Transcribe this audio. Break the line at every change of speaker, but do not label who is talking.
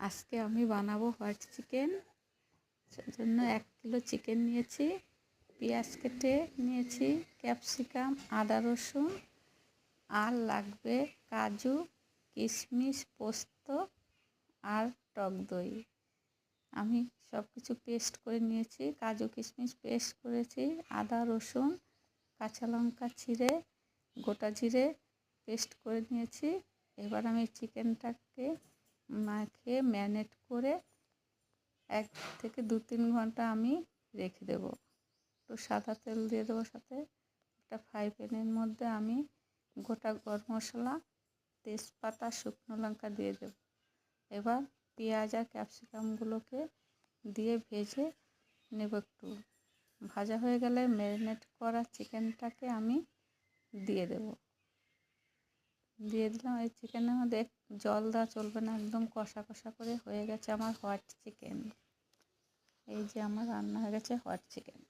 আজকে আমি বানাবো হোয়াইট চিকেন। সেজন্য 1 কিলো চিকেন নিয়েছি, পেঁয়াজ কেটে নিয়েছি, ক্যাপসিকাম, আদা রসুন, আর লাগবে কাজু, কিশমিশ, পোস্ত আর টক দই। আমি সব কিছু পেস্ট করে নিয়েছি, কাজু কিশমিশ পেস্ট করেছি, আদা রসুন কাঁচা লঙ্কা চিড়ে গোটা জিরে পেস্ট করে নিয়েছি। এবার আমি চিকেনটাকে মাখিয়ে ম্যারিনেট করে 1 থেকে 2-3 ঘন্টা আমি রেখে দেবো। একটু সাদা তেল দিয়ে দেবো, সাথে একটা ফ্রাই প্যানের মধ্যে আমি গোটা গরম মশলা, তেজপাতা, শুকনো লঙ্কা দিয়ে দেবো। এবার পেঁয়াজ আর ক্যাপসিকামগুলোকে দিয়ে ভেজে নেব। একটু ভাজা হয়ে গেলে ম্যারিনেট করা চিকেনটাকে আমি দিয়ে দেব। দিয়ে দিলাম। এই চিকেনের মধ্যে জল দেওয়া চলবে না, একদম কষা কষা করে হয়ে গেছে আমার হোয়াইট চিকেন। এই যে আমার রান্না হয়ে গেছে হোয়াইট চিকেন।